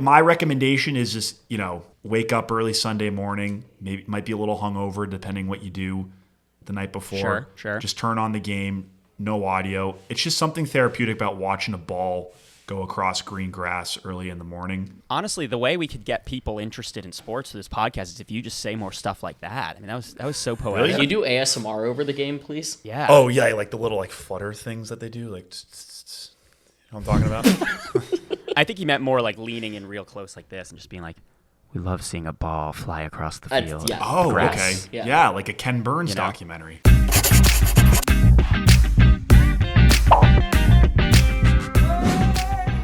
my recommendation is just, wake up early Sunday morning. Maybe might be a little hungover depending what you do the night before. Sure. Just turn on the game, no audio. It's just something therapeutic about watching a ball go across green grass early in the morning. Honestly, the way we could get people interested in sports through this podcast is if you just say more stuff like that. I mean, that was so poetic. Really? Can you do ASMR over the game, please? Yeah. Oh, yeah, like the little flutter things that they do. Like, you know what I'm talking about? I think he meant more like leaning in real close like this and just being like, we love seeing a ball fly across the field. Yeah. Oh, Grass. okay. Yeah, like a Ken Burns You know? documentary.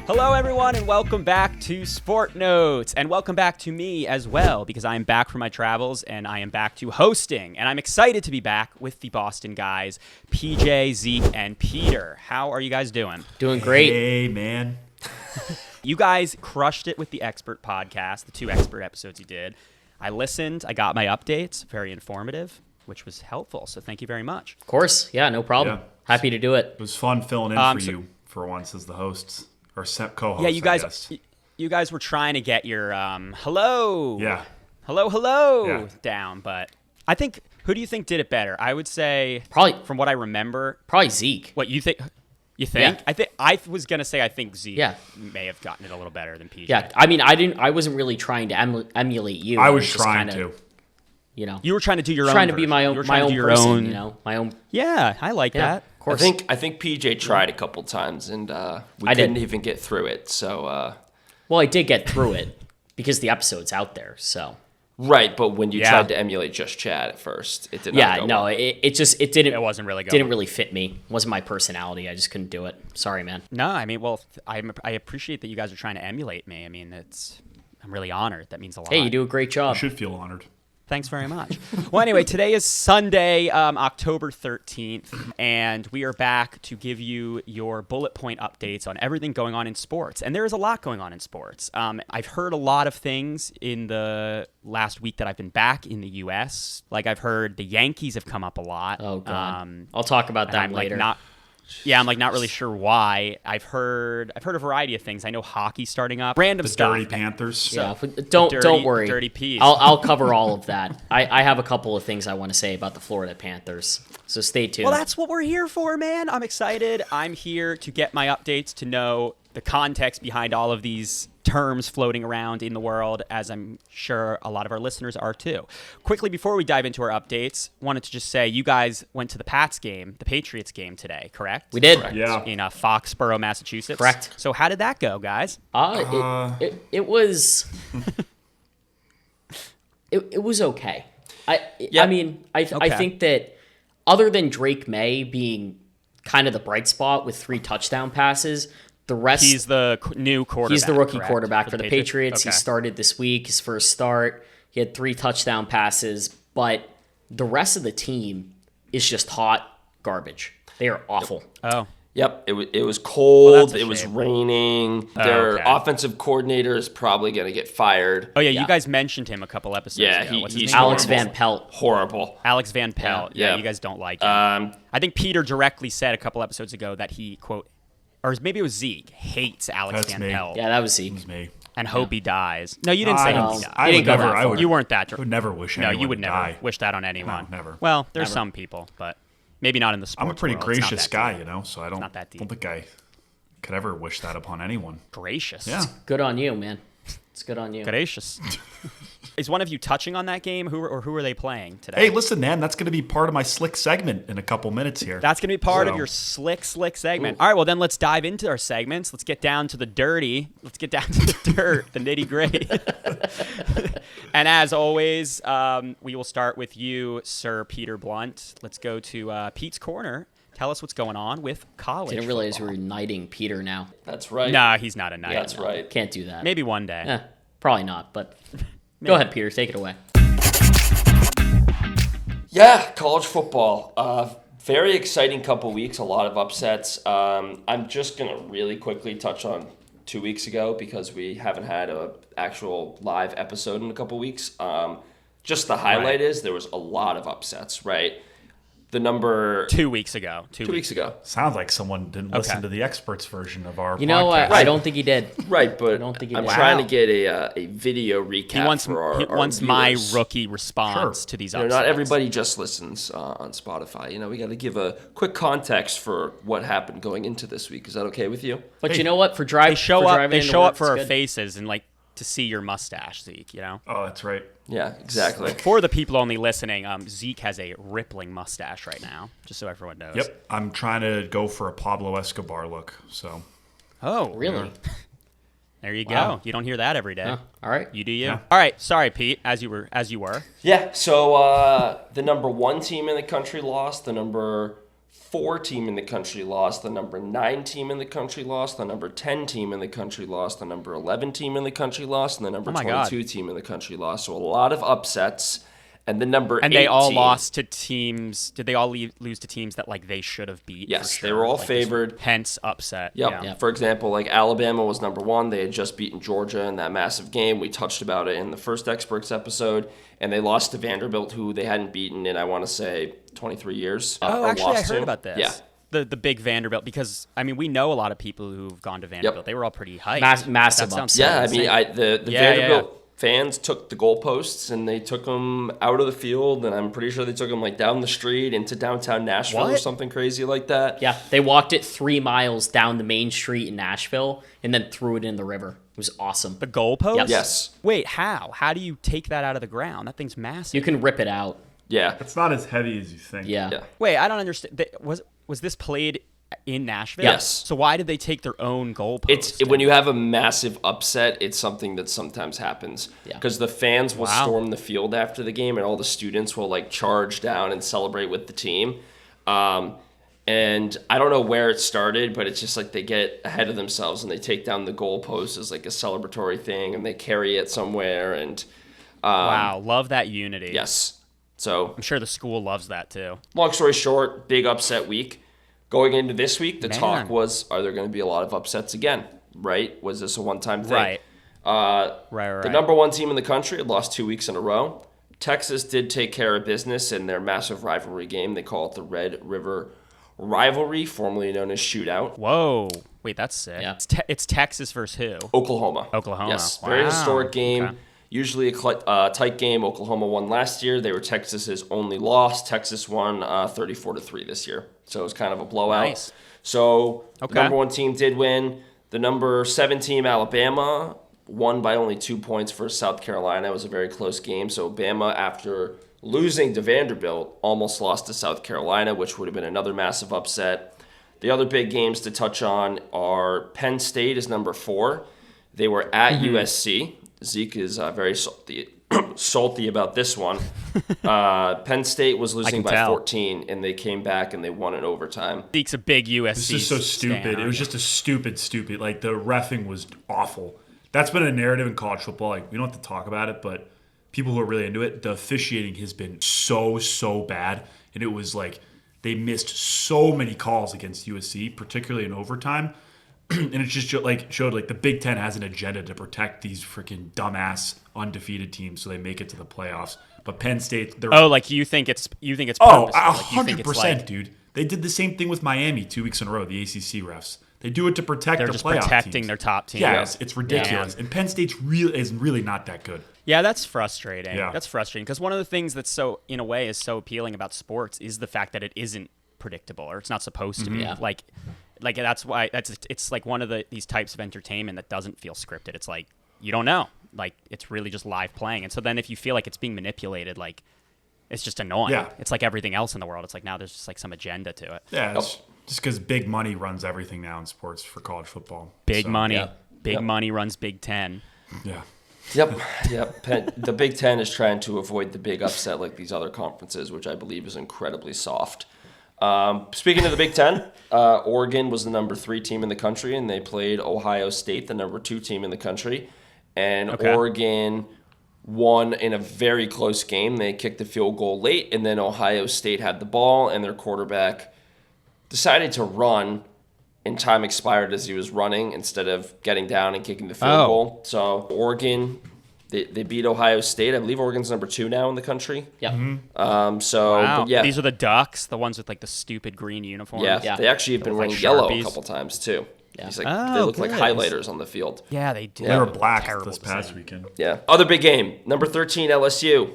Hello, everyone, and welcome back to SportNotes, and welcome back to me as well, because I am back from my travels, and I am back to hosting, and I'm excited to be back with the Boston guys, PJ, Zeke, and Peter. How are you guys doing? Doing great. Hey, man. You guys crushed it with the Expert podcast, the 2 Expert episodes you did. I listened, I got my updates, very informative, which was helpful, so thank you very much. Of course. Yeah, no problem. Yeah. Happy to do it. It was fun filling in for you for once as the hosts. Or co-host, Yeah, you guys were trying to get your hello. Yeah. Hello Yeah. down, but I think, who do you think did it better? I would say, Probably from what I remember, Zeke. what you think? You think? Yeah. I was gonna say I think Zeke Yeah. may have gotten it a little better than PJ. Yeah, I mean, I wasn't really trying to emulate you. I was just trying kinda, to. You were trying to do your own. Trying to be my own, You were my trying to own do your person. own. My own. Yeah, I like Yeah. that. Of course. I think PJ tried a couple times and we I couldn't did. even get through it. So Well, I did get through it because the episode's out there. So. right, but when you Yeah. tried to emulate Just Chad at first, it did not Yeah, go no, well. it didn't. It wasn't really going. Didn't really fit me. Wasn't my personality. I just couldn't do it. Sorry, man. No, I mean, well, I appreciate that you guys are trying to emulate me. I mean, I'm really honored. That means a lot. Hey, you do a great job. You should feel honored. Thanks very much. Well, anyway, today is Sunday, October 13th, and we are back to give you your bullet point updates on everything going on in sports. And there is a lot going on in sports. I've heard a lot of things in the last week that I've been back in the U.S. Like, I've heard the Yankees have come up a lot. Oh, God. I'll talk about that later. I'm not really sure why. I've heard a variety of things. I know hockey's starting up. Random The stuff. Dirty Panthers. Yeah, don't worry. Dirty peas. I'll cover all of that. I have a couple of things I want to say about the Florida Panthers, so stay tuned. Well, that's what we're here for, man. I'm excited. I'm here to get my updates, to know the context behind all of these terms floating around in the world, as I'm sure a lot of our listeners are too. Quickly, before we dive into our updates, wanted to just say you guys went to the Patriots game today, correct? We did. Correct. Yeah. In Foxborough, Massachusetts. Correct. So how did that go, guys? It was it was okay. I mean, I think that other than Drake May being kind of the bright spot with 3 touchdown passes, the rest He's the new quarterback. He's the rookie correct, quarterback for the Patriots. Okay. He started this week, his first start. He had 3 touchdown passes, but the rest of the team is just hot garbage. They are awful. Oh. Yep, it was cold, that's a it was shame. raining. Their okay. offensive coordinator is probably going to get fired. Oh, yeah, Yeah. you guys mentioned him a couple episodes Yeah, ago. What's his he's name? Alex horrible. Van Pelt. Horrible. Alex Van Pelt. Yeah, Yeah. you guys don't like him. I think Peter directly said a couple episodes ago that he, quote, or maybe it was Zeke, hates Alex That's Van me. Pelt Yeah, that was Zeke. It was me. and hope he dies. No, you didn't I say don't- hope he dies. I You would didn't go never. that I far. would. You weren't that. would never wish No, anyone you would to never die. wish that on anyone. No, never. Well, there's Never. some people, but maybe not in the sports I'm a pretty world. It's not gracious that guy, deep. you know, so I don't not that deep. think I could ever wish that upon anyone. Gracious. Yeah. Good on you, man. It's good on you. Gracious. Is one of you touching on that game? Who are they playing today? Hey, listen, man, that's going to be part of my slick segment in a couple minutes here. That's going to be part of So- your slick segment. All right, well, then let's dive into our segments. Let's get down to the dirty. Let's get down to the dirt, the nitty-gritty. And as always, we will start with you, Sir Peter Blunt. Let's go to Pete's Corner. Tell us what's going on with college Didn't realize we football. were knighting Peter now. That's right. Nah, he's not a knight. That's right. Can't do that. Maybe one day. Eh, probably not, but go ahead, Peter. Take it away. Yeah, college football. Very exciting couple weeks. A lot of upsets. I'm just gonna really quickly touch on 2 weeks ago because we haven't had a actual live episode in a couple weeks. Just the highlight is there was a lot of upsets. Right, the number 2 weeks ago. 2 weeks ago. Sounds like someone didn't listen to the experts version of our You know podcast. what? I don't think he did. Right, but I don't think he I'm did. trying to get a video recap He wants, for our he wants viewers. my rookie response to these upsets. Not everybody just listens on Spotify. We got to give a quick context for what happened going into this week. Is that okay with you? But you know what? They show up. They show up for our face. faces and to see your mustache, Zeke. Oh, that's right. Yeah, exactly. For the people only listening, Zeke has a rippling mustache right now, just so everyone knows. Yep. I'm trying to go for a Pablo Escobar look. So. Oh, Really? there you go. Wow. You don't hear that every day. Huh. All right. You do you. Yeah. All right. Sorry, Pete. As you were. Yeah, so the number 1 team in the country lost, the number 4 team in the country lost, the number 9 team in the country lost, the number 10 team in the country lost, the number 11 team in the country lost, and the number 22 team in the country lost. So a lot of upsets. And the number 8 And they all team, lost to teams. Did they all lose to teams that they should have beat? Yes, for sure? they were all favored. Hence upset. Yep. Yeah. For example, Alabama was number 1. They had just beaten Georgia in that massive game. We touched about it in the first Experts episode. And they lost to Vanderbilt, who they hadn't beaten in, I want to say, 23 years. Oh, or actually, I lost heard to. about this. Yeah. The big Vanderbilt, because we know a lot of people who've gone to Vanderbilt. Yep. They were all pretty hyped. Massive That sounds upset. Yeah, insane. the Yeah, Vanderbilt fans took the goalposts and they took them out of the field, and I'm pretty sure they took them down the street into downtown Nashville or What? something crazy like that. Yeah, they walked it 3 miles down the main street in Nashville and then threw it in the river. It was awesome. The goalpost? Yes. Wait, how? How do you take that out of the ground? That thing's massive. You can rip it out. Yeah. It's not as heavy as you think. Yeah. Yeah. Wait, I don't understand. Was this played in Nashville? Yes. So why did they take their own goalpost? It's when you have a massive upset, it's something that sometimes happens. Yeah. Because the fans will Wow. storm the field after the game, and all the students will charge down and celebrate with the team. And I don't know where it started, but it's just they get ahead of themselves and they take down the goalpost as a celebratory thing, and they carry it somewhere. And wow, love that unity. yes, so I'm sure the school loves that too. long story short, big upset week. Going into this week, the Man. talk was, are there going to be a lot of upsets again? Right? Was this a one-time thing? Right. Right. The number 1 team in the country had lost 2 weeks in a row. Texas did take care of business in their massive rivalry game. They call it the Red River Rivalry, formerly known as Shootout. Whoa. Wait, that's sick. Yeah. It's Texas versus who? Oklahoma. Oklahoma. Yes, very Wow. historic game. Okay. Usually a tight game. Oklahoma won last year. They were Texas's only loss. Texas won 34-3 this year. So it was kind of a blowout. Nice. So the Okay. number 1 team did win. The number 7 team, Alabama, won by only 2 points for South Carolina. It was a very close game. So Bama, after losing to Vanderbilt, almost lost to South Carolina, which would have been another massive upset. The other big games to touch on are Penn State is number 4. They were at USC. Zeke is very salty about this one. Penn State was losing by tell. 14, and they came back and they won in overtime. Zeke's a big USC. This is so stupid. It was just a stupid. The refing was awful. That's been a narrative in college football. We don't have to talk about it, but people who are really into it, the officiating has been so bad. And it was they missed so many calls against USC, particularly in overtime. And it just showed the Big Ten has an agenda to protect these freaking dumbass undefeated teams so they make it to the playoffs. But Penn State, they're you think it's oh, purposeful. You think it's 100%, dude. They did the same thing with Miami 2 weeks in a row. The ACC refs, they do it to protect they're the just playoff protecting teams. their top team. Yeah, it's ridiculous. Yeah. And Penn State's really not that good. Yeah, that's frustrating. Yeah. That's frustrating because one of the things that's so, in a way, is so appealing about sports is the fact that it isn't predictable, or it's not supposed to be. Yeah. That's why it's one of these types of entertainment that doesn't feel scripted. It's you don't know. It's really just live playing. And so then if you feel like it's being manipulated, it's just annoying. Yeah. It's like everything else in the world. It's now there's just some agenda to it. Yeah, it's just because big money runs everything now in sports for college football. Big So, money. yeah. Big Yep. money runs Big Ten. Yeah. Yep. The Big Ten is trying to avoid the big upset like these other conferences, which I believe is incredibly soft. Speaking of the Big Ten, Oregon was the number 3 team in the country, and they played Ohio State, the number 2 team in the country. And Oregon won in a very close game. They kicked the field goal late, and then Ohio State had the ball, and their quarterback decided to run, and time expired as he was running instead of getting down and kicking the field goal. So Oregon, They beat Ohio State. I believe Oregon's number 2 now in the country. Yeah. Wow. But yeah. These are the Ducks, the ones with like the stupid green uniforms. Yeah, they actually have been like wearing yellow a Sharpies. couple times too. Yeah. They look like good. highlighters on the field. Yeah, they do. They were black Terrible this to past say. weekend. Yeah. Other big game, number 13 LSU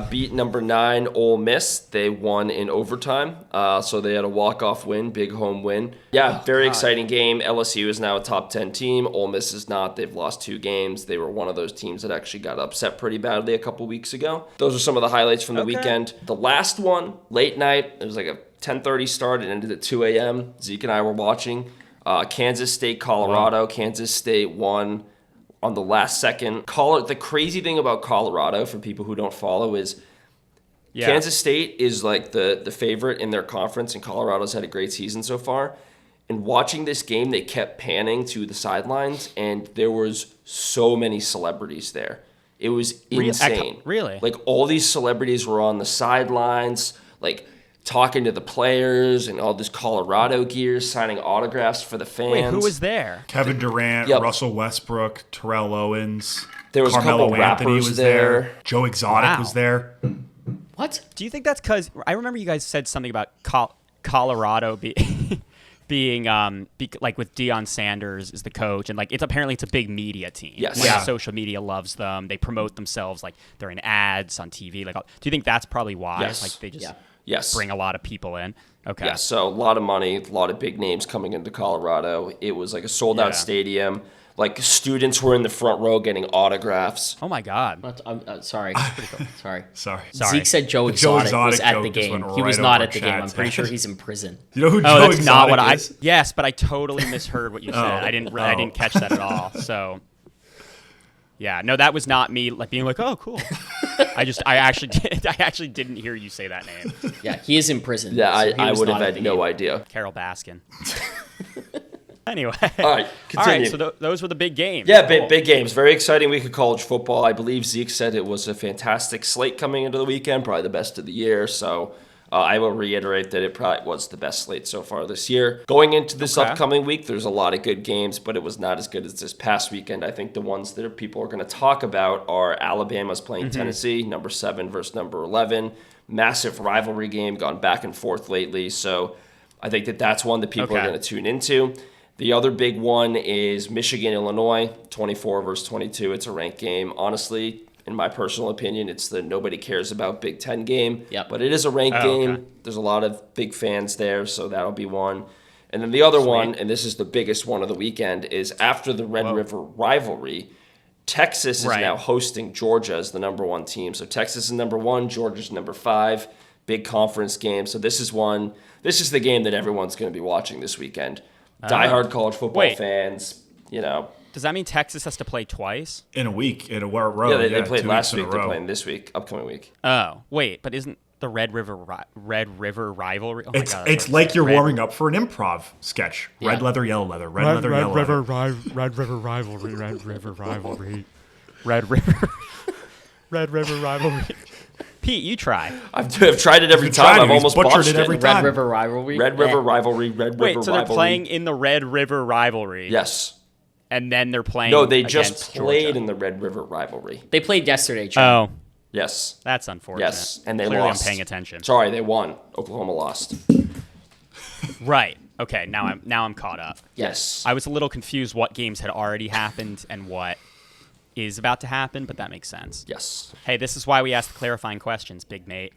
beat number 9 Ole Miss. They won in overtime, so they had a walk-off win, big home win. Yeah, very exciting game. LSU is now a top 10 team. Ole Miss is not. They've lost 2 games. They were one of those teams that actually got upset pretty badly a couple weeks ago. Those are some of the highlights from the weekend. The last one, late night, it was like a 10:30 start. It ended at 2 a.m. Zeke and I were watching. Kansas State, Colorado. Wow. Kansas State won on the last second. The crazy thing about Colorado, for people who don't follow, is Kansas State is like the favorite in their conference, and Colorado's had a great season so far. And watching this game, they kept panning to the sidelines, and there was so many celebrities there. It was insane. Really? Like, all these celebrities were on the sidelines, like, talking to the players and all this Colorado gear, signing autographs for the fans. Wait, who was there? Kevin Durant, Russell Westbrook, Terrell Owens. There was Carmelo a couple Anthony rappers was there. Joe Exotic was there. What? Do you think that's because I remember you guys said something about Colorado being like with Deion Sanders is the coach, and like it's a big media team. Yes. Like, Yeah. social media loves them. They promote themselves, like they're in ads on TV. Like, do you think that's probably why? Yes. Like they just Yes. bring a lot of people in. Okay. Yeah, so a lot of money, a lot of big names coming into Colorado. It was like a sold-out stadium. Like, students were in the front row getting autographs. Oh my God. What? I'm sorry. Sorry. Sorry. Zeke said Joe Joe Exotic was Exotic at joke the just game. went He was right not over at the game. I'm Chad's pretty sure head. he's in prison. You know who Oh, Joe that's Exotic not what I. is? Yes, but I totally misheard what you said. I didn't catch that at all. So, yeah, no, that was not me. Like being like, oh, cool. I actually didn't hear you say that name. Yeah, he is in prison. Yeah, so he I was would have not at had the no game. idea. Carol Baskin. Anyway. All right, continue. So those were the big games. Yeah, Cool. big games. Very exciting week of college football. I believe Zeke said it was a fantastic slate coming into the weekend, probably the best of the year. So I will reiterate that it probably was the best slate so far this year. Going into this upcoming week, there's a lot of good games, but it was not as good as this past weekend. I think the ones that people are going to talk about are Alabama's playing Tennessee, number 7 versus number 11. Massive rivalry game, gone back and forth lately. So I think that's one that people are going to tune into. The other big one is Michigan, Illinois, 24 versus 22. It's a ranked game. Honestly, in my personal opinion, it's the nobody cares about Big Ten game. Yep. But it is a ranked game. Okay. There's a lot of big fans there, so that'll be one. And then the other one, and this is the biggest one of the weekend, is after the Red River rivalry, Texas is now hosting Georgia as the number 1 team. So Texas is number 1, Georgia's number 5. Big conference game. So this is the game that everyone's going to be watching this weekend. Diehard college football fans, Does that mean Texas has to play twice? In a week, in a row. Yeah, they played 2 last weeks in week. a They're row. playing this week, upcoming week. Oh, wait, but isn't the Red River rivalry? Oh my God, It's like you're warming up for an improv sketch. Yeah. Red leather, yellow leather. Red leather, yellow leather. Red River rivalry. Red River rivalry. Red River. Red River rivalry. Pete, you try. I've tried it every You've time. tried it. I've He's almost butchered botched it every it. time. Red River rivalry. Red River rivalry. Red Wait, River so they're rivalry. playing in the Red River rivalry. Yes. And then they're playing. No, they just against played Georgia. in the Red River rivalry. They played yesterday, John. Oh, Yes. that's unfortunate. Yes. And they Clearly lost. I'm paying attention. Sorry, they won. Oklahoma lost. Right. Okay. Now I'm caught up. Yes. I was a little confused what games had already happened and what is about to happen, but that makes sense. Yes. Hey, this is why we ask the clarifying questions, big mate.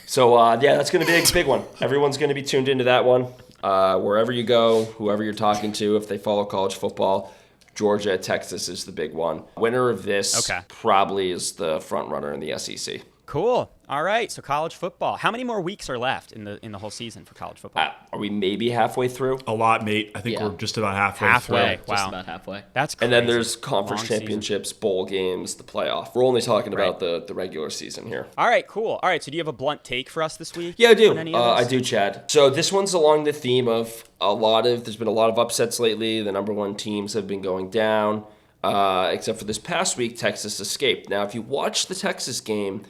So, that's going to be a big one. Everyone's going to be tuned into that one. Wherever you go, whoever you're talking to, if they follow college football, Georgia, Texas is the big one. Winner of this probably is the front runner in the SEC. Cool. All right. So college football. How many more weeks are left in the whole season for college football? Are we maybe halfway through? A lot, mate. I think Yeah. we're just about halfway. Halfway. through. Just Wow. about halfway. That's crazy. And then there's conference Long season. championships, bowl games, the playoff. We're only talking about the regular season here. All right. Cool. All right. So do you have a blunt take for us this week? Yeah, I do. on any of I this? do, Chad. So this one's along the theme of there's been a lot of upsets lately. The number 1 teams have been going down. Except for this past week, Texas escaped. Now, if you watch the Texas game,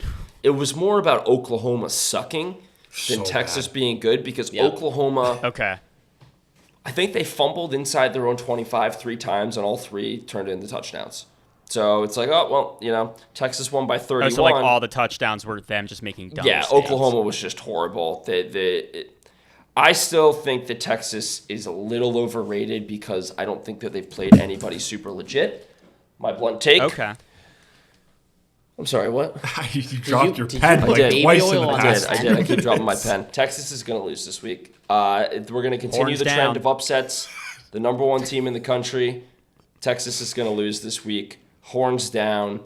it was more about Oklahoma sucking than So Texas bad. being good because Oklahoma, Okay. I think they fumbled inside their own 25 3 times and all 3 turned into touchdowns. So it's like, oh, well, Texas won by 31. Oh, so like all the touchdowns were them just making dumb mistakes. Oklahoma was just horrible. I still think that Texas is a little overrated because I don't think that they've played anybody super legit. My blunt take. Okay. I'm sorry, what? You dropped your pen like twice in the past. I did. I keep dropping my pen. Texas is going to lose this week. We're going to continue the trend of upsets. The number one team in the country, Texas is going to lose this week. Horns down.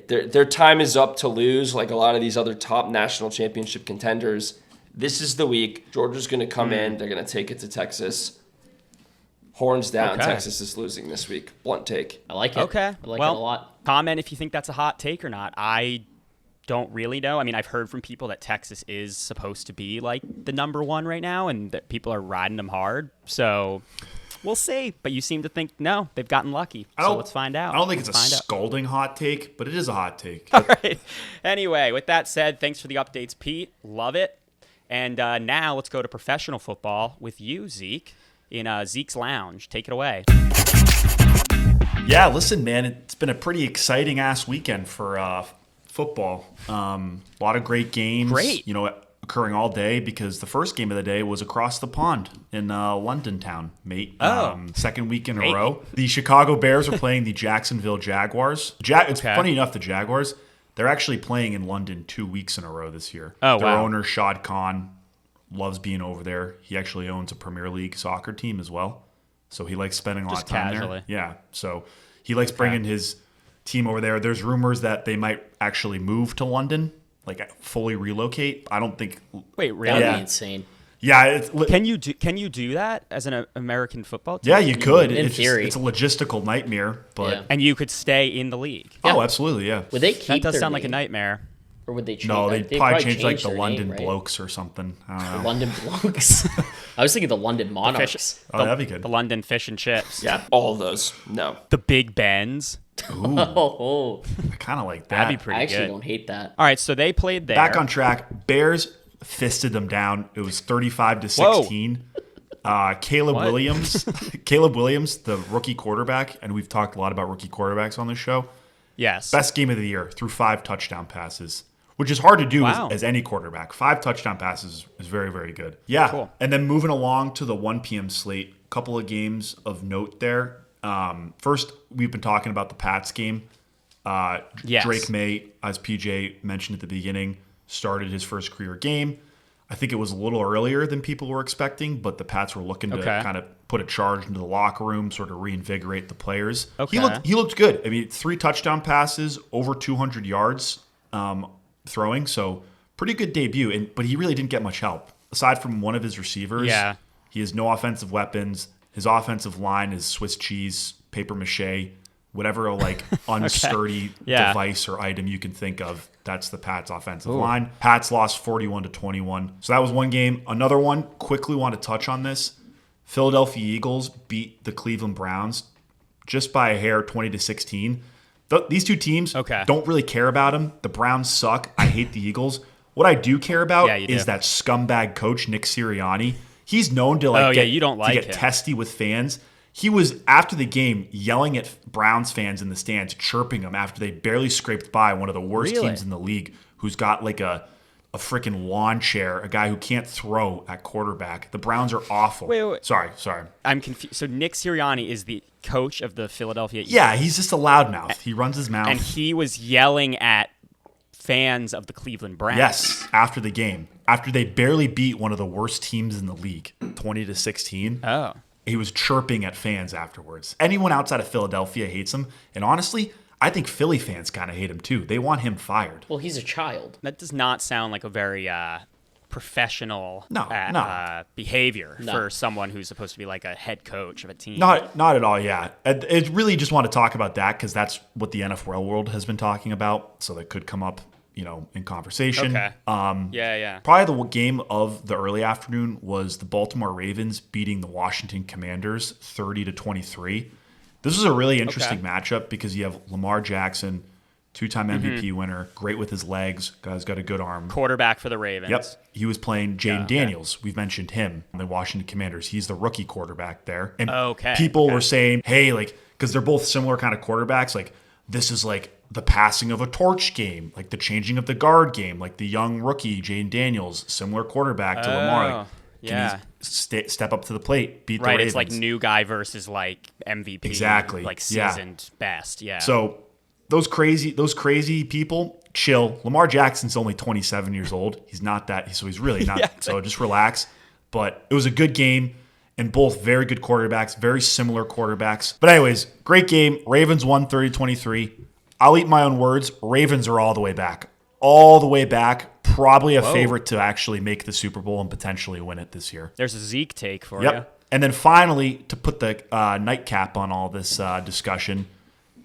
Their time is up to lose, like a lot of these other top national championship contenders. This is the week. Georgia's going to come in. They're going to take it to Texas. Horns down. Okay. Texas is losing this week. Blunt take. I like it. Okay. I like it a lot. Comment if you think that's a hot take or not. I don't really know. I mean, I've heard from people that Texas is supposed to be like the number one right now and that people are riding them hard. So we'll see. But you seem to think, no, they've gotten lucky. So let's find out. I don't think it's a scolding hot take, but it is a hot take. All right. Anyway, with that said, thanks for the updates, Pete. Love it. And now let's go to professional football with you, Zeke, in Zeke's Lounge. Take it away. Yeah, listen, man, it's been a pretty exciting ass weekend for football. A lot of great games. Great. Occurring all day because the first game of the day was across the pond in London town, mate. Second week in a row. The Chicago Bears are playing the Jacksonville Jaguars. It's funny enough, the Jaguars, they're actually playing in London 2 weeks in a row this year. Oh, Their wow. owner, Shad Khan, loves being over there. He actually owns a Premier League soccer team as well. So he likes spending a lot of time casually. there. Yeah, so he likes bringing his team over there. There's rumors that they might actually move to London, like fully relocate. I don't think. Wait, really? That would be insane. Yeah, Can you do that as an American football team? yeah, you could. In It's theory. it's a logistical nightmare, but Yeah. And you could stay in the league. oh, absolutely, yeah. Would they keep That does their sound like a name? name. Or would they change? No, they'd they'd probably change like change the their London name, right? Blokes or something. I don't know. London Blokes. I was thinking the London Monarchs. Oh, that'd be good. The London Fish and Chips. Yeah, all of those. No. The Big Bens. Oh, I kind of like that. That'd be pretty I actually good. don't hate that. All right, so they played there. Back on track. Bears fisted them down. It was 35-16. Caleb What? Williams, the rookie quarterback, and we've talked a lot about rookie quarterbacks on this show. Yes. Best game of the year, threw 5 touchdown passes, which is hard to do Wow. as any quarterback. 5 touchdown passes is very, very good. Yeah. Cool. And then moving along to the 1 p.m. slate, a couple of games of note there. First, we've been talking about the Pats game. Yes. Drake May, as PJ mentioned at the beginning, started his first career game. I think it was a little earlier than people were expecting, but the Pats were looking to kind of put a charge into the locker room, sort of reinvigorate the players. Okay. He looked good. I mean, 3 touchdown passes, over 200 yards throwing, so pretty good debut. But he really didn't get much help. Aside from one of his receivers, he has no offensive weapons. His offensive line is Swiss cheese, paper mache, whatever unsturdy device or item you can think of. That's the Pats offensive line. Pats lost 41-21. So that was one game. Another one, quickly want to touch on this. Philadelphia Eagles beat the Cleveland Browns just by a hair, 20-16. These two teams don't really care about them. The Browns suck. I hate the Eagles. What I do care about is that scumbag coach, Nick Sirianni. He's known to get testy with fans. He was, after the game, yelling at Browns fans in the stands, chirping them after they barely scraped by one of the worst teams in the league, who's got like a freaking lawn chair, a guy who can't throw at quarterback. The Browns are awful. Wait. Sorry. I'm confused. So Nick Sirianni is the coach of the Philadelphia Eagles. Yeah, he's just a loudmouth. He runs his mouth. And he was yelling at fans of the Cleveland Browns. Yes, after the game. After they barely beat one of the worst teams in the league, 20-16. Oh. He was chirping at fans afterwards. Anyone outside of Philadelphia hates him. And honestly, I think Philly fans kind of hate him too. They want him fired. Well, he's a child. That does not sound like a very professional behavior No. for someone who's supposed to be like a head coach of a team. Not at all, yeah. It really just want to talk about that because that's what the NFL world has been talking about. So that could come up, in conversation. Okay. Yeah. Probably the game of the early afternoon was the Baltimore Ravens beating the Washington Commanders 30-23. This was a really interesting matchup because you have Lamar Jackson, 2-time MVP winner, great with his legs, guy's got a good arm. Quarterback for the Ravens. Yep. He was playing Jaden Daniels. We've mentioned him on the Washington Commanders. He's the rookie quarterback there. And people were saying, hey, because they're both similar kind of quarterbacks, this is like the passing of a torch game, like the changing of the guard game, like the young rookie, Jaden Daniels, similar quarterback to Lamar. Like, can he step up to the plate, beat the Ravens? It's like new guy versus like MVP. Exactly. Like seasoned best. Yeah. So those crazy people, chill. Lamar Jackson's only 27 years old. He's not that. So he's really not. So just relax. But it was a good game. And both very good quarterbacks, very similar quarterbacks. But anyways, great game. Ravens won 30-23. I'll eat my own words. Ravens are all the way back. All the way back. Probably a favorite to actually make the Super Bowl and potentially win it this year. There's a Zeke take for you. And then finally, to put the nightcap on all this discussion,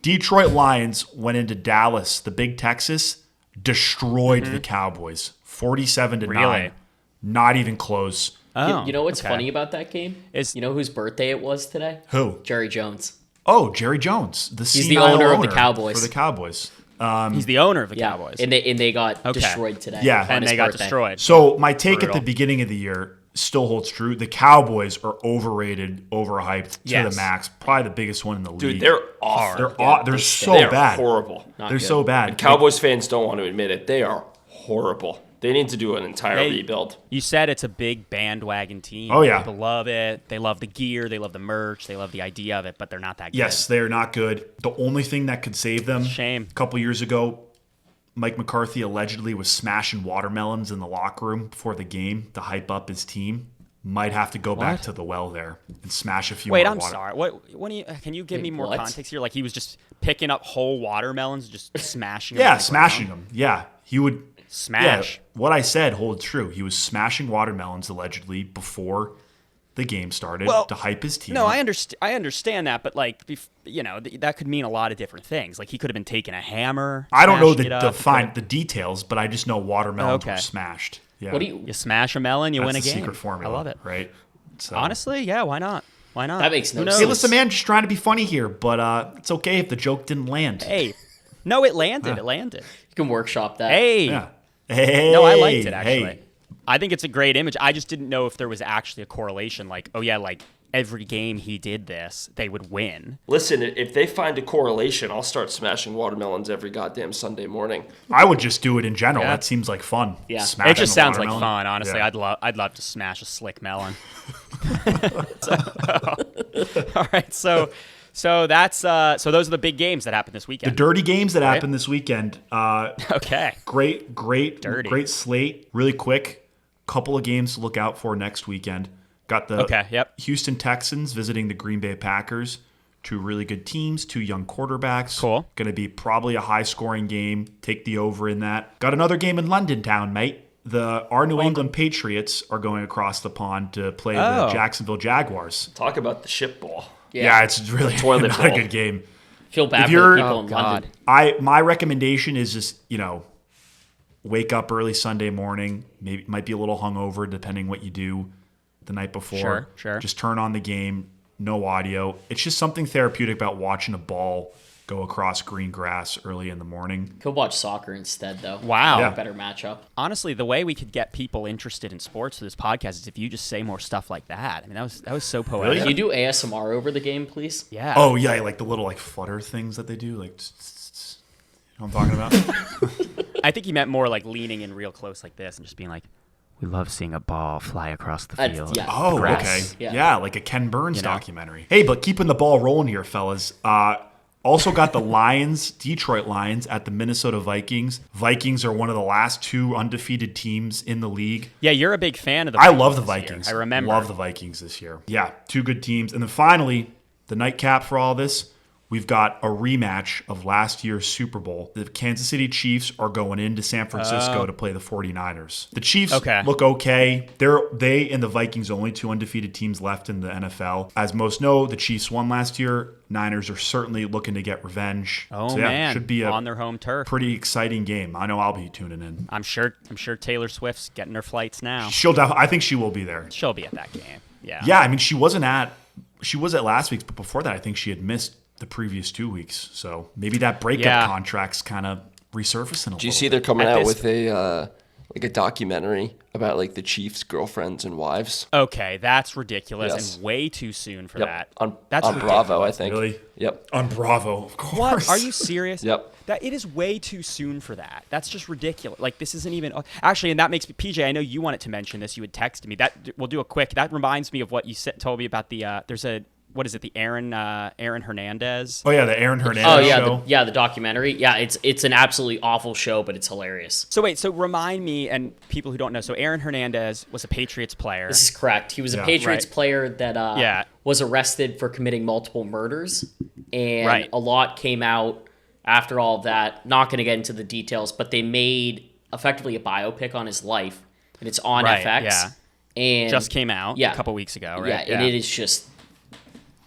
Detroit Lions went into Dallas, the Big Texas, destroyed the Cowboys. 47-9. Really? Not even close. Oh, You know what's funny about that game? You know whose birthday it was today? Who? Jerry Jones. Oh, Jerry Jones. He's the owner of the Cowboys. For the Cowboys. He's the owner of the Yeah, Cowboys. and they got destroyed today. Yeah. on and his they got birthday. destroyed. So my take Brutal. at the beginning of the year still holds true. The Cowboys are overrated, overhyped to the max. Probably the biggest one in the league. Dude, they're awful. They're so They're bad. horrible. They're so bad. And Cowboys fans don't want to admit it. They are horrible. They need to do an entire rebuild. You said it's a big bandwagon team. Oh, yeah. People love it. They love the gear. They love the merch. They love the idea of it, but they're not that good. Yes, they're not good. The only thing that could save them, Shame. a couple years ago, Mike McCarthy allegedly was smashing watermelons in the locker room before the game to hype up his team. Might have to go back to the well there and smash a few more I'm sorry. What do you? Can you give me more context here? Like he was just picking up whole watermelons, just smashing them. Yeah, smashing them. Yeah, he would smash. Yeah, what I said holds true. He was smashing watermelons allegedly before the game started to hype his team. No, up. I understand that, but like, that could mean a lot of different things. Like he could have been taking a hammer. I don't know smashing it up. the details, but I just know watermelons were smashed. Yeah. What do you? You smash a melon, you That's win a the game. secret formula. I love it. Right? So. Honestly, yeah. Why not? Why not? That makes no Who knows? sense. Hey, listen, man, just trying to be funny here, but it's okay if the joke didn't land. Hey, no, it landed. It landed. You can workshop that. Hey. Yeah. Hey. No, I liked it actually. Hey. I think it's a great image. I just didn't know if there was actually a correlation. Like, oh yeah, like every game he did this, they would win. Listen, if they find a correlation, I'll start smashing watermelons every goddamn Sunday morning. I would just do it in general. Yeah. That seems like fun. Yeah. Smashing It just a sounds like watermelon. fun, honestly. Yeah. I'd love to smash a slick melon. All right, so that's so those are the big games that happened this The weekend. dirty games that happened this weekend. Okay. Great slate. Really quick. Couple of games to look out for next weekend. Got the Houston Texans visiting the Green Bay Packers. Two really good teams, two young quarterbacks. Cool. Going to be probably a high-scoring game. Take the over in that. Got another game in London town, mate. Our New England Patriots are going across the pond to play the Jacksonville Jaguars. Talk about the shit ball. Yeah, it's really toilet not a bowl. good game. Feel bad If for you're- the people Oh, in God. London. My recommendation is just, wake up early Sunday morning. Maybe might be a little hungover depending what you do the night before. Sure. Just turn on the game, no audio. It's just something therapeutic about watching a ball go across green grass early in the morning. Could watch soccer instead, though. Wow. Yeah. Better matchup. Honestly, the way we could get people interested in sports through this podcast is if you just say more stuff like that. I mean, that was so poetic. Can you do ASMR over the game, please? Yeah. Oh yeah, like the little flutter things that they do, like you know what I'm talking about? I think he meant more like leaning in real close like this and just being like, we love seeing a ball fly across the field. Yeah. Oh, Grass. okay. Yeah. Yeah, like a Ken Burns documentary. Hey, but keeping the ball rolling here, fellas. Also got the Detroit Lions at the Minnesota Vikings. Vikings are one of the last two undefeated teams in the league. Yeah, you're a big fan of the I Vikings love the this year. Vikings. I remember. Love the Vikings this year. Yeah, two good teams. And then finally, the nightcap for all this, we've got a rematch of last year's Super Bowl. The Kansas City Chiefs are going into San Francisco to play the 49ers. The Chiefs look okay. They and the Vikings, only two undefeated teams left in the NFL. As most know, the Chiefs won last year. Niners are certainly looking to get revenge. Oh, so, yeah, man. should be on their home turf. pretty exciting game. I know I'll be tuning in. I'm sure Taylor Swift's getting her flights now. I think she will be there. She'll be at that game. Yeah. Yeah, I mean, she was at last week's, but before that, I think she had missed the previous 2 weeks. So maybe that breakup contract's kind of resurfacing a little. Do you see they're coming At out this- with a like a documentary about like the Chiefs' girlfriends and wives. Okay, that's ridiculous Yes. and way too soon for Yep. that. On That's Bravo, I think. Really? Yep. On Bravo, of course. What? Are you serious? Yep. That it is way too soon for that. That's just ridiculous. Like this isn't even actually, and that makes me PJ. I know you wanted to mention this. You had texted me. That we'll do a quick. That reminds me of what you told me about the. There's a what is it? The Aaron Hernandez. Oh yeah, the Aaron Hernandez Oh yeah, show. the documentary. Yeah, it's an absolutely awful show, but it's hilarious. So wait, so remind me and people who don't know. So Aaron Hernandez was a Patriots player. This is correct. He was a Yeah. Patriots Right. player that Yeah. was arrested for committing multiple murders, and Right. a lot came out after all of that. Not going to get into the details, but they made effectively a biopic on his life, and it's on Right, FX. yeah. And Just came out yeah. a couple weeks ago, right? Yeah, and it is just,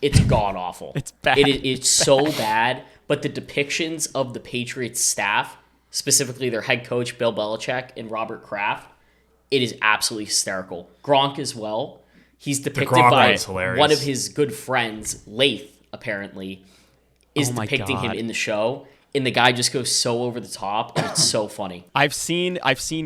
it's god awful. It's bad. It's so bad, but the depictions of the Patriots staff, specifically their head coach Bill Belichick and Robert Kraft, it is absolutely hysterical. Gronk as well. He's depicted Gronk by was hilarious. one of his good friends, Lath, apparently, is Oh my depicting him God. in the show, and the guy just goes so over the top, and it's so funny. I've seen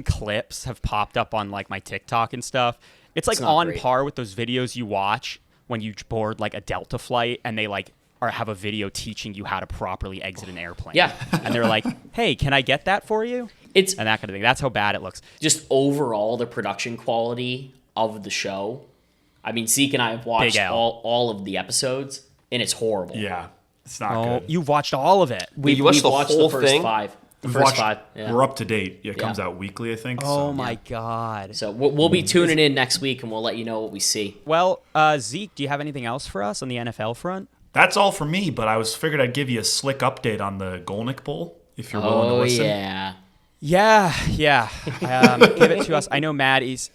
clips have popped up on like my TikTok and stuff. It's like not on great. par with those videos you watch when you board like a Delta flight and they like have a video teaching you how to properly exit an airplane. Yeah. And they're like, "Hey, can I get that for you?" It's And that kind of thing. That's how bad it looks. just overall the production quality of the show. I mean, Zeke and I have watched Big L. all of the episodes, and it's horrible. Yeah, it's not Oh, good. you've watched all of it. We've watched the watched whole the first thing? five. The We've first watched- five. Yeah. We're up to date. It comes Yeah. out weekly, I think. Oh so. my God. So we'll be tuning in next week, and we'll let you know what we see. Well, Zeke, do you have anything else for us on the NFL front? That's all for me. But I figured I'd give you a slick update on the Golnik Bowl if you're willing to Oh listen. yeah. Yeah. Give it to us. I know Maddie's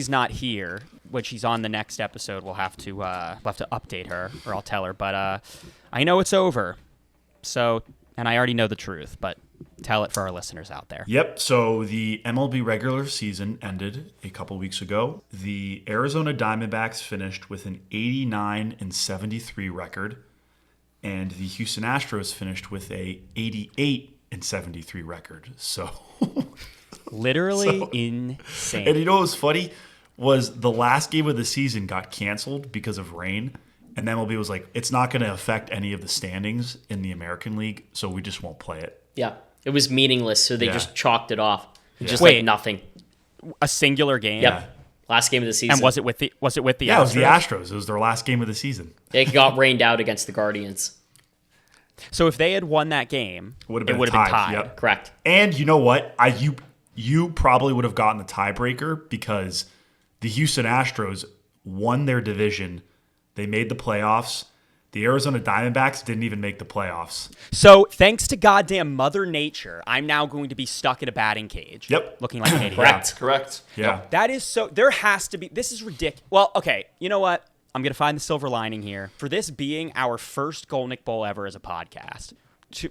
not here, which she's on the next episode. We'll have to update her, or I'll tell her. But I know it's over. So, and I already know the truth, but tell it for our listeners out there. Yep. So the MLB regular season ended a couple weeks ago. The Arizona Diamondbacks finished with an 89-73 record, and the Houston Astros finished with a 88-73 record. So, Literally insane. and you know what was funny was the last game of the season got canceled because of rain, and MLB was like, it's not going to affect any of the standings in the American League, so we just won't play it. Yeah. It was meaningless, so they Yeah. just chalked it off. Just Wait. like nothing. A singular game. Yep. Last game of the season. And was it with the Yeah, it was the Astros? Astros. It was their last game of the season. It got rained out against the Guardians. So if they had won that game, Would have it been would have been tied, tied. yep. Correct. And you know what? You probably would have gotten the tiebreaker because the Houston Astros won their division. They made the playoffs. The Arizona Diamondbacks didn't even make the playoffs. So thanks to goddamn Mother Nature, I'm now going to be stuck in a batting cage. Yep. Looking like an idiot. Correct. Correct. Yeah. That is so. There has to be. This is ridiculous. Well, okay. You know what? I'm going to find the silver lining here. For this being our first Golnik Bowl ever as a podcast,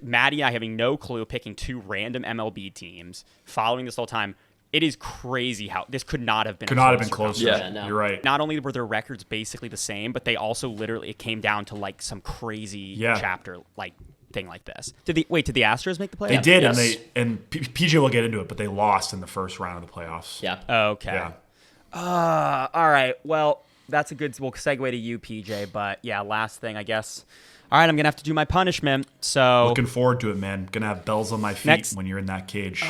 Maddie and I having no clue, picking two random MLB teams, following this whole time, it is crazy how this could not have been. Could not have been closer. Yeah. Yeah, no. You're right. Not only were their records basically the same, but they also literally it came down to like some crazy Yeah. chapter like thing like this. Did the Astros make the playoffs? They did, Yes. and PJ will get into it, but they lost in the first round of the playoffs. Yeah. Okay. Yeah. All right. Well, that's a good. We'll segue to you, PJ. But yeah, last thing, I guess. All right, I'm gonna have to do my punishment. So Looking forward to it, man. Gonna have bells on my feet Next- when you're in that cage.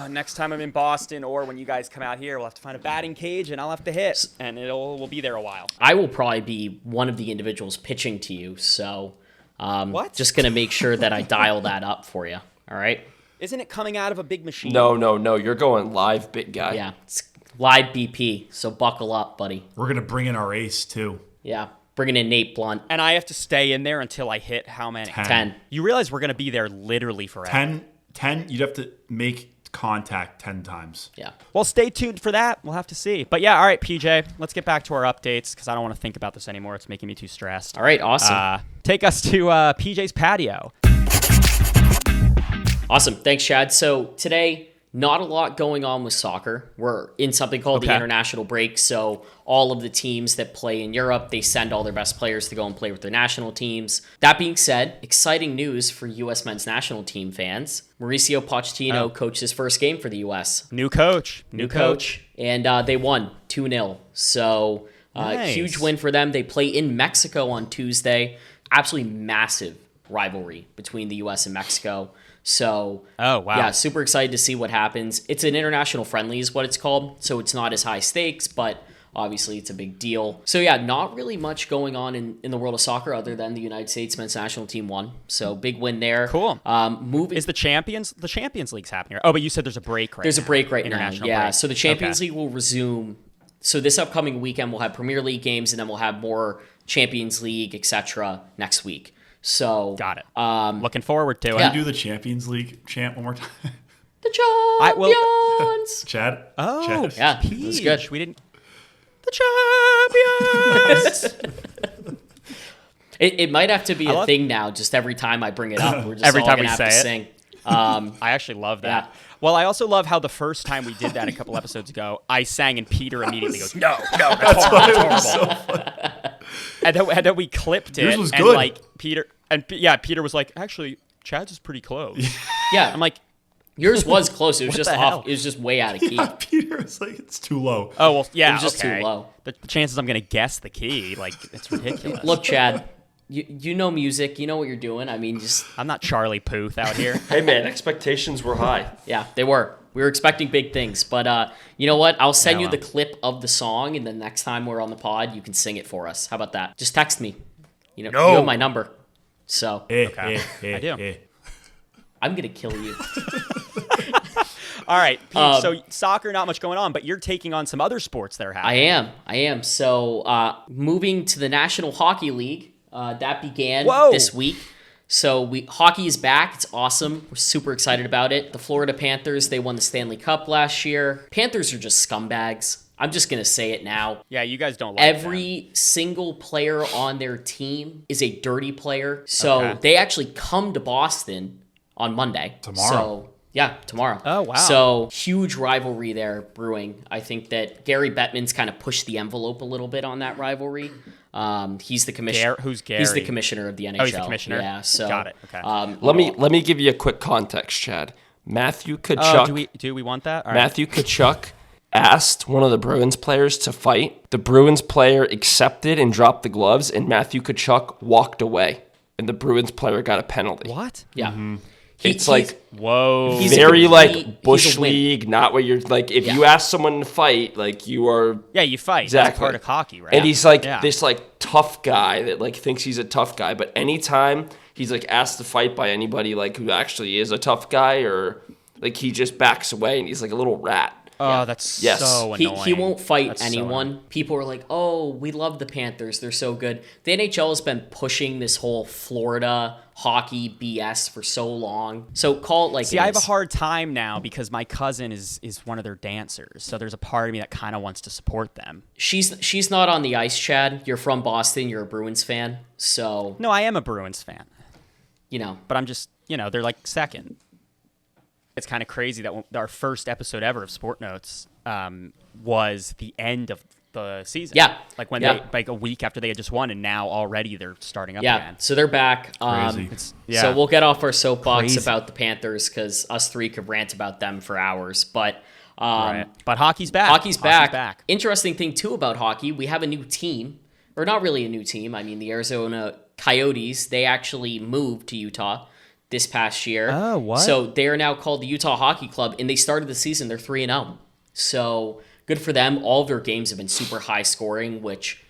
next time I'm in Boston, or when you guys come out here, we'll have to find a batting cage, and I'll have to hit, and we'll be there a while. I will probably be one of the individuals pitching to you, so What? just gonna make sure that I dial that up for you. All right? Isn't it coming out of a big machine? No. You're going live, big guy. Yeah, it's live BP, so buckle up, buddy. We're gonna bring in our ace too. Yeah, bringing in Nate Blunt. And I have to stay in there until I hit how many? 10. You realize we're gonna be there literally forever. 10, you'd have to make contact 10 times. Yeah. Well, stay tuned for that. We'll have to see. But yeah, all right, PJ, let's get back to our updates because I don't want to think about this anymore. It's making me too stressed. All right, awesome. Take us to PJ's patio. Awesome. Thanks, Chad. So today, not a lot going on with soccer. We're in something called the international break, so all of the teams that play in Europe, they send all their best players to go and play with their national teams. That being said, exciting news for U.S. men's national team fans. Mauricio Pochettino coached his first game for the U.S. New coach. And they won 2-0. So Nice. huge win for them. They play in Mexico on Tuesday. Absolutely massive rivalry between the U.S. and Mexico. So, Oh, wow. yeah, super excited to see what happens. It's an international friendly is what it's called, so it's not as high stakes, but obviously it's a big deal. So, yeah, not really much going on in the world of soccer other than the United States men's national team won. So, big win there. Cool. Moving. Is the Champions League's happening? Oh, but you said there's a break right There's now. a break right now. International Yeah, break. so the Champions Okay. League will resume. So this upcoming weekend we'll have Premier League games, and then we'll have more Champions League, etc. next week. So Got it. Looking forward to it. Yeah. Do the Champions League chant one more time. the champions. Chad? Oh, Chad? Yeah, it was good. Peach, we didn't. The champions. It might have to be I a love- thing now. Just every time I bring it up, we're just Every all time gonna we have say to it. sing. I actually love that. Yeah. Well, I also love how the first time we did that a couple episodes ago, I sang and Peter immediately goes, "No, that's horrible, that's horrible." And then we clipped it, Yours was and good. like Peter was like, "Actually, Chad's is pretty close." Yeah, I'm like, yours was close. It was just the off. hell? It was just way out of key. Peter was like, it's too low. "Oh well, yeah, It was just too okay." low. The chances I'm gonna guess the key, like, it's ridiculous. Look, Chad, you know music. You know what you're doing. I mean, just I'm not Charlie Puth out here. Hey man, expectations were high. yeah, they were. We were expecting big things, but you know what? I'll send Yeah, you well. the clip of the song, and then next time we're on the pod, you can sing it for us. How about that? Just text me. You know, No. you have my number. So Okay. I do. I'm gonna kill you. All right, Pete, so soccer, not much going on, but you're taking on some other sports that are happening. I am. So moving to the National Hockey League, that began Whoa. this week. So hockey is back. It's awesome. We're super excited about it. The Florida Panthers, they won the Stanley Cup last year. Panthers are just scumbags. I'm just gonna say it now. Yeah, you guys don't like Every single player on their team is a dirty player. So Okay. they actually come to Boston on Monday. Tomorrow. So, yeah, tomorrow. Oh, wow. So huge rivalry there brewing. I think that Gary Bettman's kind of pushed the envelope a little bit on that rivalry. He's the commissioner. Who's He's the Gary? commissioner of the NHL. Oh, he's the commissioner? Yeah. So Got it, okay. Let me give you a quick context, Chad. Matthew that. Tkachuk. Do we want that? All right. Matthew Tkachuk asked one of the Bruins players to fight. The Bruins player accepted and dropped the gloves, and Matthew Tkachuk walked away, and the Bruins player got a penalty. What? Yeah. It's like Whoa. He's a very complete- like he's bush a win. league, not where you're like if Yeah. you ask someone to fight, like you are. Yeah, you fight. Exactly. That's part of hockey, right? And he's like Yeah. this like tough guy that like thinks he's a tough guy, but anytime he's like asked to fight by anybody like who actually is a tough guy, or like he just backs away and he's like a little rat. Oh, that's Yes. so He annoying. won't fight That's so anyone. annoying. People are like, "Oh, we love the Panthers. They're so good." The NHL has been pushing this whole Florida hockey BS for so long. So call it like See, it I have a is. hard time now because my cousin is one of their dancers. So there's a part of me that kind of wants to support them. She's not on the ice, Chad. You're from Boston. You're a Bruins fan. So, No, I am a Bruins fan, you know. but I'm just, they're like second. It's kind of crazy that our first episode ever of SportNotes was the end of the season. Yeah. Like when Yeah. they, like a week after they had just won, and now already they're starting up Yeah, again. so they're back. Crazy. So we'll get off our soapbox Crazy. about the Panthers because us three could rant about them for hours. But Right. But hockey's back. Hockey's back. Interesting thing too about hockey, we have a new team, or not really a new team. I mean, the Arizona Coyotes, they actually moved to Utah this past year. Oh, what? So they are now called the Utah Hockey Club, and they started the season, they're 3-0. So good for them. All of their games have been super high scoring, which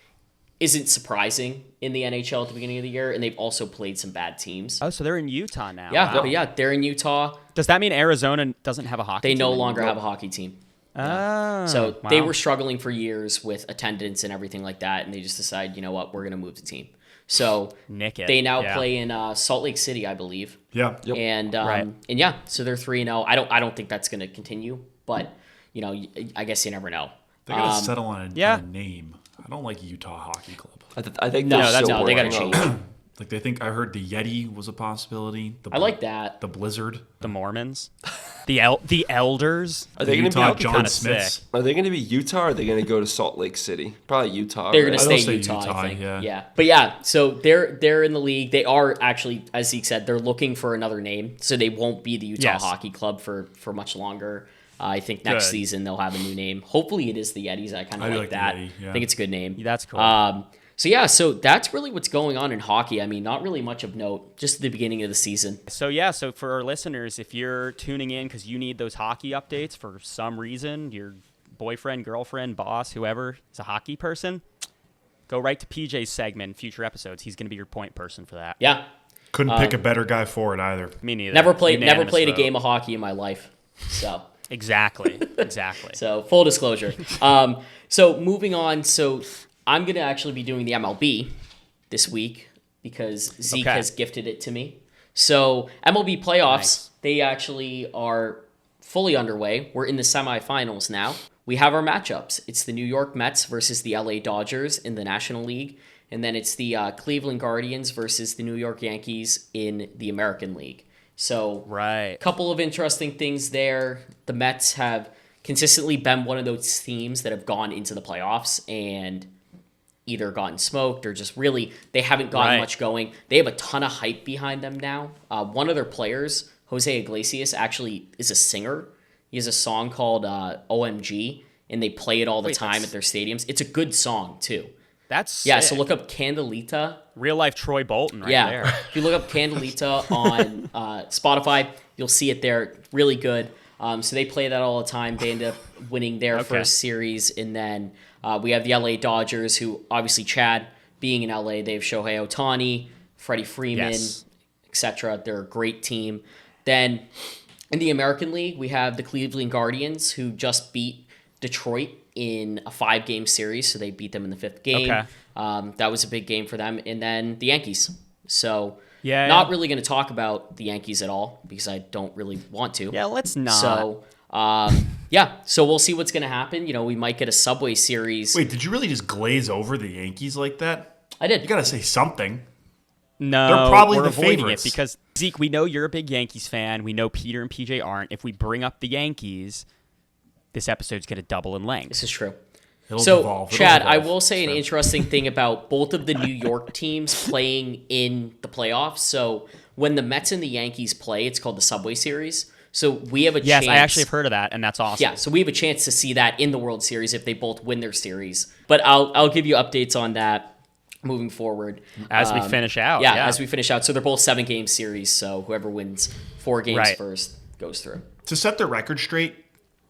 isn't surprising in the NHL at the beginning of the year, and they've also played some bad teams. Oh, so they're in Utah now. Yeah, Wow. but yeah, they're in Utah. Does that mean Arizona doesn't have a hockey They team no anymore? longer have a hockey team. Oh, So they wow. were struggling for years with attendance and everything like that, and they just decided, you know what, we're going to move the team. So Nick it. they now Yeah. play in Salt Lake City, I believe, Yeah. and Right. and yeah, so they're 3-0. I don't think that's going to continue, but you know, I guess you never know. They gotta settle on a, yeah. on a name. I don't like Utah Hockey Club. I think No, they're that's still no, they got to working change. on- Like they think I heard the Yeti was a possibility. I like that. The Blizzard. The Mormons, the elders. Are they going to Utah be John kinda Smiths. sick. Are they going to be Utah? Or are they going to go to Salt Lake City? Probably Utah. They're right? going to They'll stay say Utah, Utah, I think. yeah. But yeah, so they're in the league. They are actually, as Zeke said, they're looking for another name. So they won't be the Utah Yes. Hockey Club for much longer. I think next Good. season they'll have a new name. Hopefully it is the Yetis. I kind I of do like like the that. Yeti, yeah. I think it's a good name. That's cool. So that's really what's going on in hockey. I mean, not really much of note, just at the beginning of the season. So for our listeners, if you're tuning in because you need those hockey updates for some reason, your boyfriend, girlfriend, boss, whoever is a hockey person, go right to PJ's segment in future episodes. He's going to be your point person for that. Yeah. Couldn't pick a better guy for it either. Me neither. Never played Unanimous a vote. game of hockey in my life. So Exactly. So full disclosure. So moving on. So I'm going to actually be doing the MLB this week because Zeke Okay. has gifted it to me. So MLB playoffs, Nice. they actually are fully underway. We're in the semifinals now. We have our matchups. It's the New York Mets versus the LA Dodgers in the National League. And then it's the Cleveland Guardians versus the New York Yankees in the American League. So Right. couple of interesting things there. The Mets have consistently been one of those teams that have gone into the playoffs and either gotten smoked or just really they haven't gotten Right. much going. They have a ton of hype behind them now. One of their players, Jose Iglesias, actually is a singer. He has a song called OMG, and they play it all the time at their stadiums. It's a good song, too. That's Yeah, sick. so look up Candelita. Real life Troy Bolton right Yeah, there. if you look up Candelita on Spotify, you'll see it there. Really good. So they play that all the time. They end up winning their first series, and then we have the LA Dodgers, who obviously Chad being in LA, they have Shohei Ohtani, Freddie Freeman, Yes. etc. They're a great team. Then in the American League, we have the Cleveland Guardians, who just beat Detroit in a 5-game series, so they beat them in the 5th game. Okay. That was a big game for them. And then the Yankees. So Yeah. not really going to talk about the Yankees at all because I don't really want to. Yeah, let's not. So, so we'll see what's going to happen. You know, we might get a Subway Series. Wait, did you really just glaze over the Yankees like that? I did. You got to say something. No, They're probably we're the avoiding favorites. it because Zeke, we know you're a big Yankees fan. We know Peter and PJ aren't. If we bring up the Yankees, this episode's going to double in length. This is true. It'll So, evolve. It'll Chad, I evolve. will say an interesting thing about both of the New York teams playing in the playoffs. So, when the Mets and the Yankees play, it's called the Subway Series. So, we have a Yes, chance. I actually have heard of that, and that's awesome. Yeah, so we have a chance to see that in the World Series if they both win their series. But I'll give you updates on that moving forward. As we finish out. Yeah, Yeah, as we finish out. So, they're both 7-game series. So, whoever wins 4 games Right. first goes through. To set the record straight,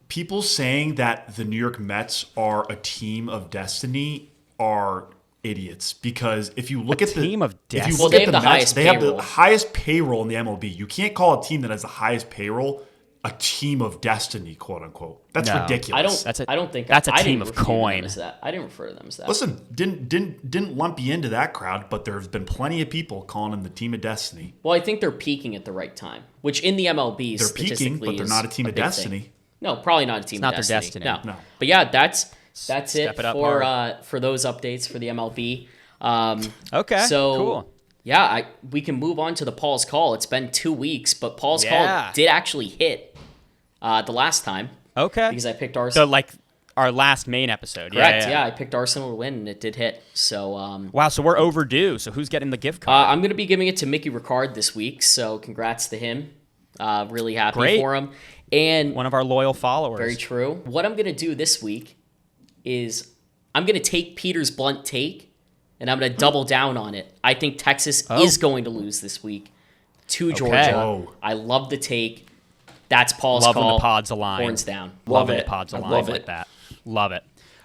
people saying that the New York Mets are a team of destiny are idiots because if you look at the team of if you destiny? look Well, they at have the the Mets, highest they have the payroll. highest payroll in the MLB. You can't call a team that has the highest payroll a team of destiny, quote unquote. That's No. ridiculous. I don't think that's a I team didn't of refer to them coin. as that. I didn't refer to them as that. Listen, didn't lump you into that crowd, but there's been plenty of people calling them the team of destiny. Well, I think they're peaking at the right time, which in the MLB They're peaking, statistically but they're is not a team of big thing. destiny. No, probably not a team. not of their destiny. destiny. No. But yeah, that's it Step it up for those updates for the MLB. Okay, So cool. yeah, we can move on to the Paul's Call. It's been 2 weeks, but Paul's Yeah. Call did actually hit the last time Okay. because I picked So, Arsenal. like, our last main episode. Correct. Yeah, Yeah, I picked Arsenal to win, and it did hit. So Wow, so we're overdue. So who's getting the gift card? I'm going to be giving it to Mickey Ricard this week. So congrats to him. Really happy Great. for him. And One of our loyal followers. very true. What I'm going to do this week is I'm going to take Peter's blunt take, and I'm going to double down on it. I think Texas is going to lose this week to Georgia. Whoa. I love the take. That's Paul's Love when call. the pods align. Horns down. Love when it. the pods I align love like it. that. Love it.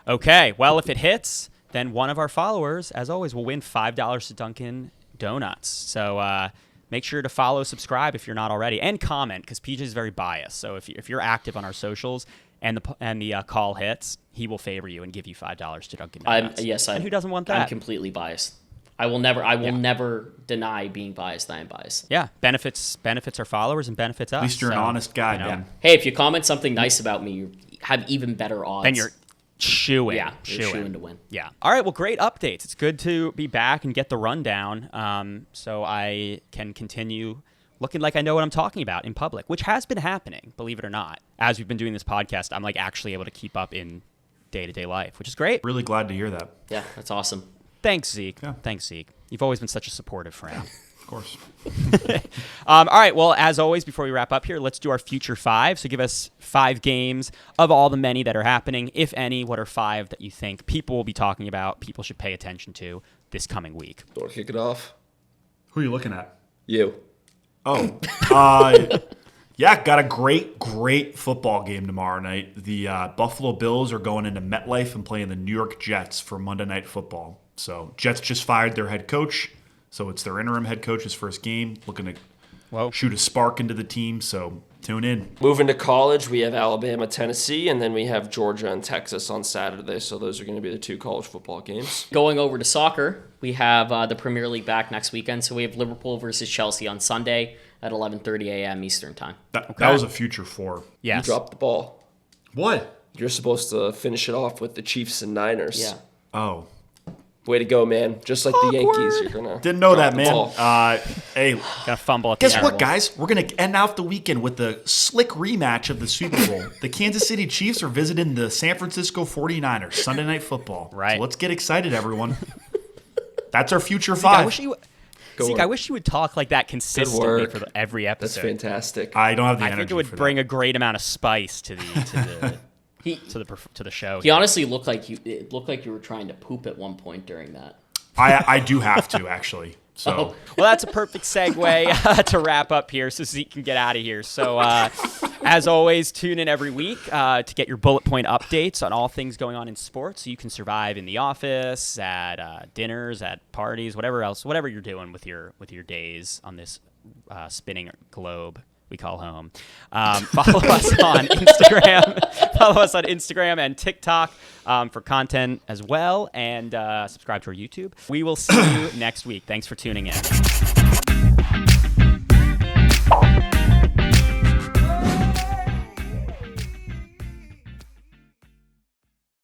Okay, well, if it hits, then one of our followers, as always, will win $5 to Dunkin' Donuts. So make sure to follow, subscribe if you're not already, and comment because PJ is very biased. So if you're active on our socials and the call hits, he will favor you and give you $5 to Dunkin' Donuts. And who doesn't want that? I'm completely biased. I will never deny being biased. I am biased. Yeah, benefits our followers and benefits us. At least you're an So, honest guy, you know, man. Hey, if you comment something nice about me, you have even better odds. Then you're Shoo-in. Yeah, shoo-in to win. Yeah. All right. Well, great updates. It's good to be back and get the rundown, so I can continue looking like I know what I'm talking about in public, which has been happening, believe it or not. As we've been doing this podcast, I'm like actually able to keep up in day-to-day life, which is great. Really glad to hear that. Yeah, that's awesome. Thanks, Zeke. Yeah. Thanks, Zeke. You've always been such a supportive friend. Of course. All right. Well, as always, before we wrap up here, let's do our future 5. So give us 5 games of all the many that are happening. If any, what are 5 that you think people will be talking about, people should pay attention to this coming week? Want to kick it off? Who are you looking at? You. Oh, yeah, got a great football game tomorrow night. The Buffalo Bills are going into MetLife and playing the New York Jets for Monday Night Football. So Jets just fired their head coach, so it's their interim head coach's first game, looking to shoot a spark into the team. So tune in. Moving to college, we have Alabama, Tennessee, and then we have Georgia and Texas on Saturday. So those are going to be the 2 college football games. Going over to soccer, we have the Premier League back next weekend. So we have Liverpool versus Chelsea on Sunday at 11:30 a.m. Eastern time. That was a future 4. Yes. You dropped the ball. What? You're supposed to finish it off with the Chiefs and Niners. Yeah. Oh. Way to go, man. Just like the Yankees, you're going to Didn't know that, the man. ball. Hey, Got to fumble at the guess end. what, guys? We're going to end out the weekend with the slick rematch of the Super Bowl. The Kansas City Chiefs are visiting the San Francisco 49ers, Sunday Night Football. Right. So let's get excited, everyone. That's our future Zeke, 5. I wish you would talk like that consistently work. for every That's episode. fantastic. I don't have the I energy think it would for bring that. a great amount of spice to the to the show. He honestly looked like it looked like you were trying to poop at one point during that. I do have to, actually. So Oh. Well, that's a perfect segue to wrap up here so Zeke can get out of here. So, as always, tune in every week to get your bullet point updates on all things going on in sports so you can survive in the office, at dinners, at parties, whatever you're doing with your days on this spinning globe we call home. Follow us on Instagram. Follow us on Instagram and TikTok for content as well, and subscribe to our YouTube. We will see you next week. Thanks for tuning in.